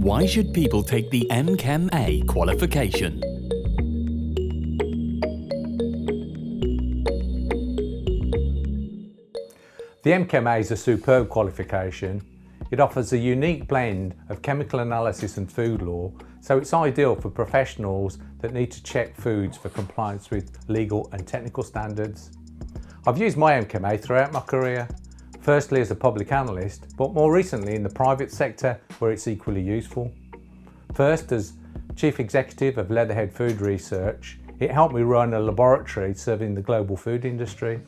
Why should people take the MCHEMA qualification? The MCHEMA is a superb qualification. It offers a unique blend of chemical analysis and food law, so it's ideal for professionals that need to check foods for compliance with legal and technical standards. I've used my MCHEMA throughout my career, firstly as a public analyst, but more recently in the private sector where it's equally useful. First, as Chief Executive of Leatherhead Food Research, it helped me run a laboratory serving the global food industry.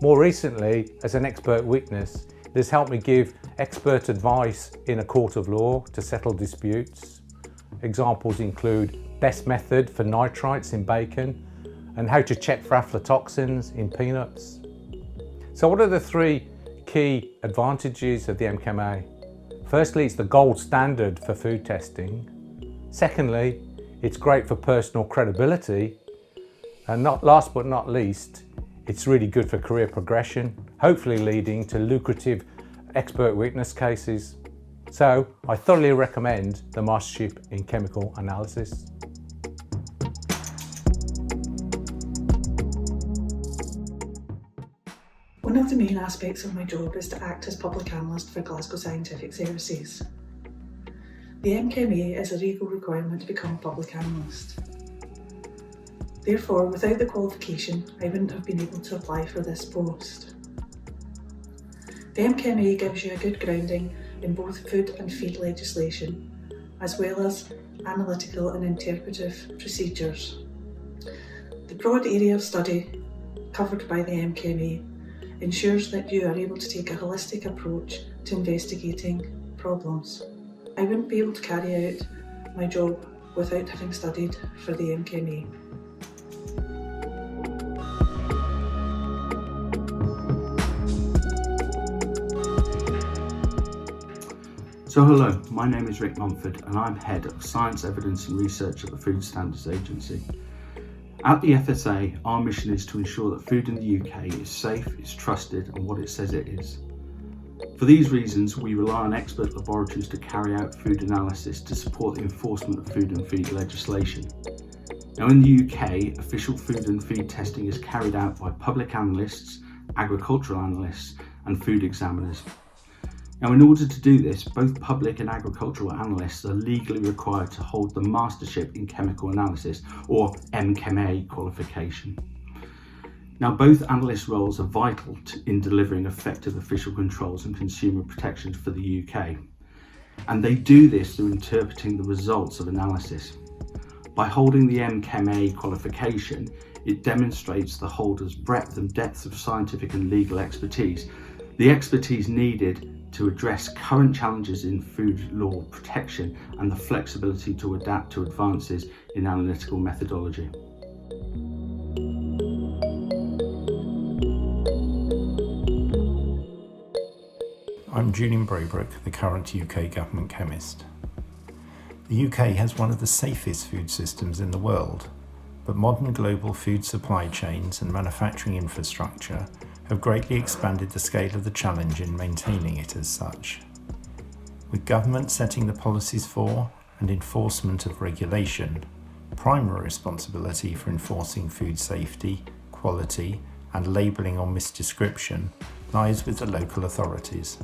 More recently, as an expert witness, it has helped me give expert advice in a court of law to settle disputes. Examples include best method for nitrites in bacon and how to check for aflatoxins in peanuts. So what are the three key advantages of the MCHEMA? Firstly, it's the gold standard for food testing. Secondly, it's great for personal credibility. And last but not least, it's really good for career progression, hopefully leading to lucrative expert witness cases. So I thoroughly recommend the Mastership in Chemical Analysis. One of the main aspects of my job is to act as public analyst for Glasgow Scientific Services. The MCHEMA is a legal requirement to become a public analyst. Therefore, without the qualification, I wouldn't have been able to apply for this post. The MCHEMA gives you a good grounding in both food and feed legislation, as well as analytical and interpretive procedures. The broad area of study covered by the MCHEMA ensures that you are able to take a holistic approach to investigating problems. I wouldn't be able to carry out my job without having studied for the MCHEMA. So hello, my name is Rick Mumford and I'm Head of Science, Evidence and Research at the Food Standards Agency. At the FSA, our mission is to ensure that food in the UK is safe, is trusted and what it says it is. For these reasons, we rely on expert laboratories to carry out food analysis to support the enforcement of food and feed legislation. Now in the UK, official food and feed testing is carried out by public analysts, agricultural analysts and food examiners. Now in order to do this, both public and agricultural analysts are legally required to hold the Mastership in Chemical Analysis or MCHEMA qualification. Now both analyst roles are vital in delivering effective official controls and consumer protections for the UK. And they do this through interpreting the results of analysis. By holding the MCHEMA qualification, it demonstrates the holder's breadth and depth of scientific and legal expertise, the expertise needed to address current challenges in food law protection and the flexibility to adapt to advances in analytical methodology. I'm Julian Braybrooke, the current UK government chemist. The UK has one of the safest food systems in the world, but modern global food supply chains and manufacturing infrastructure have greatly expanded the scale of the challenge in maintaining it as such. With government setting the policies for and enforcement of regulation, primary responsibility for enforcing food safety, quality and labelling on misdescription lies with the local authorities.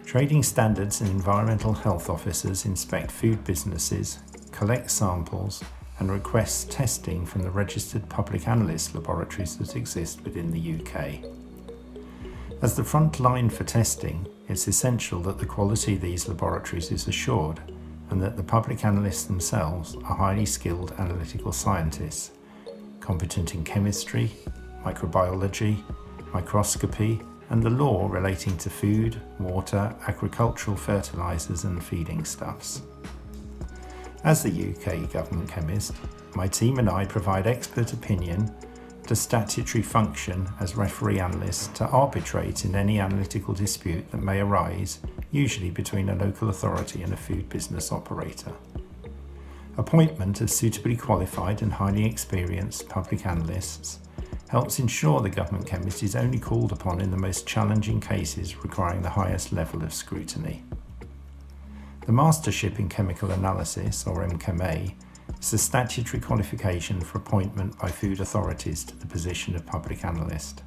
Trading standards and environmental health officers inspect food businesses, collect samples and requests testing from the registered public analyst laboratories that exist within the UK. As the front line for testing, it's essential that the quality of these laboratories is assured and that the public analysts themselves are highly skilled analytical scientists, competent in chemistry, microbiology, microscopy and the law relating to food, water, agricultural fertilisers and feeding stuffs. As the UK government chemist, my team and I provide expert opinion to statutory function as referee analysts to arbitrate in any analytical dispute that may arise, usually between a local authority and a food business operator. Appointment of suitably qualified and highly experienced public analysts helps ensure the government chemist is only called upon in the most challenging cases requiring the highest level of scrutiny. The Mastership in Chemical Analysis, or MCHEMA, is a statutory qualification for appointment by food authorities to the position of public analyst.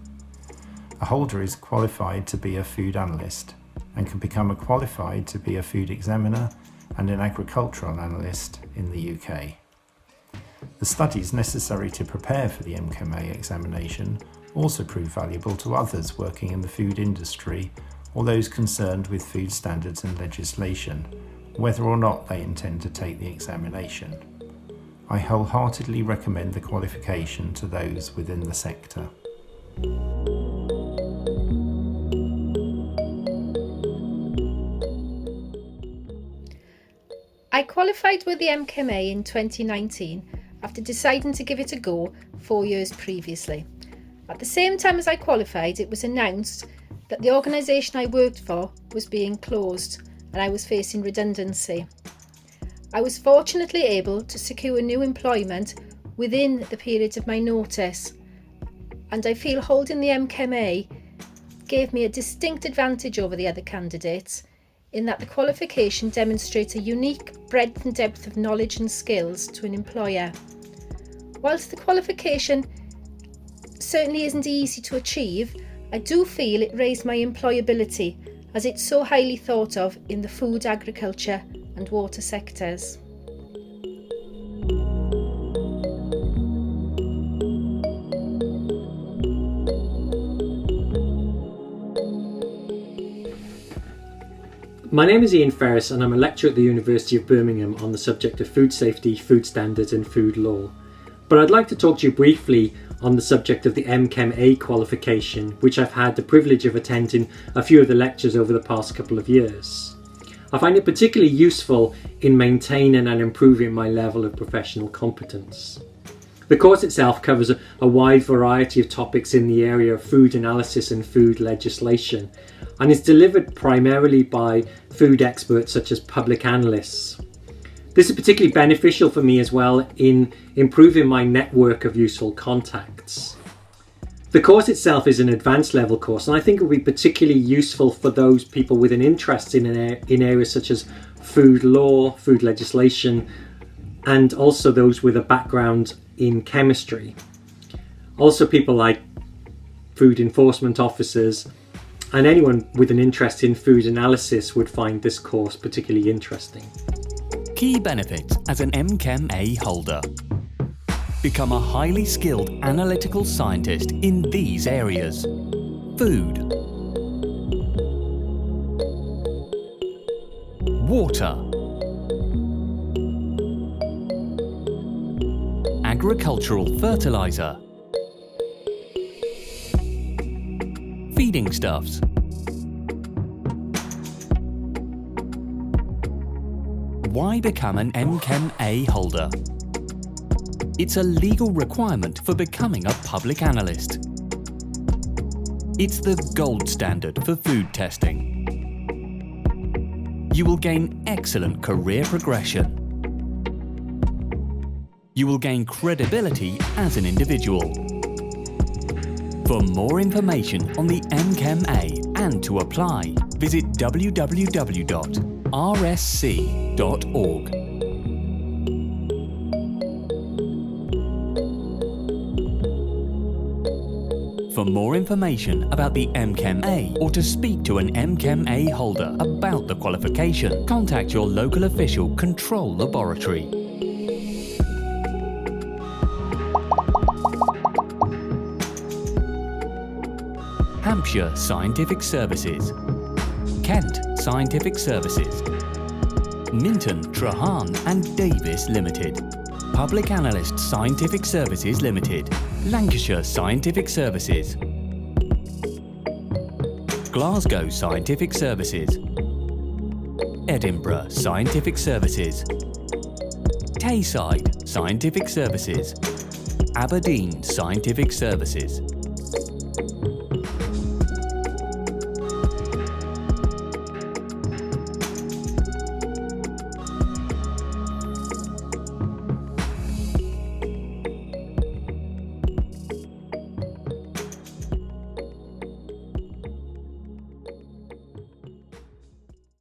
A holder is qualified to be a food analyst and can become qualified to be a food examiner and an agricultural analyst in the UK. The studies necessary to prepare for the MCHEMA examination also prove valuable to others working in the food industry or those concerned with food standards and legislation, whether or not they intend to take the examination. I wholeheartedly recommend the qualification to those within the sector. I qualified with the MCHEMA in 2019 after deciding to give it a go 4 years previously. At the same time as I qualified, it was announced that the organisation I worked for was being closed and I was facing redundancy. I was fortunately able to secure new employment within the period of my notice, and I feel holding the MCHEMA gave me a distinct advantage over the other candidates in that the qualification demonstrates a unique breadth and depth of knowledge and skills to an employer. Whilst the qualification certainly isn't easy to achieve, I do feel it raised my employability as it's so highly thought of in the food, agriculture and water sectors. My name is Ian Ferris and I'm a lecturer at the University of Birmingham on the subject of food safety, food standards and food law. But I'd like to talk to you briefly on the subject of the MCHEMA qualification, which I've had the privilege of attending a few of the lectures over the past couple of years. I find it particularly useful in maintaining and improving my level of professional competence. The course itself covers a wide variety of topics in the area of food analysis and food legislation, and is delivered primarily by food experts such as public analysts. This is particularly beneficial for me as well in improving my network of useful contacts. The course itself is an advanced level course, and I think it will be particularly useful for those people with an interest in areas such as food law, food legislation, and also those with a background in chemistry. Also people like food enforcement officers and anyone with an interest in food analysis would find this course particularly interesting. Key benefits as an MCHEMA holder. Become a highly skilled analytical scientist in these areas: food, water, agricultural fertilizer, feeding stuffs, why become an MCHEMA holder? It's a legal requirement for becoming a public analyst. It's the gold standard for food testing. You will gain excellent career progression. You will gain credibility as an individual. For more information on the MCHEMA and to apply, visit www.rsc.org. For more information about the MCHEMA or to speak to an MCHEMA holder about the qualification, contact your local official control laboratory. Hampshire Scientific Services, Kent Scientific Services, Minton, Trahan and Davis Limited, Public Analyst Scientific Services Limited, Lancashire Scientific Services, Glasgow Scientific Services, Edinburgh Scientific Services, Tayside Scientific Services, Aberdeen Scientific Services.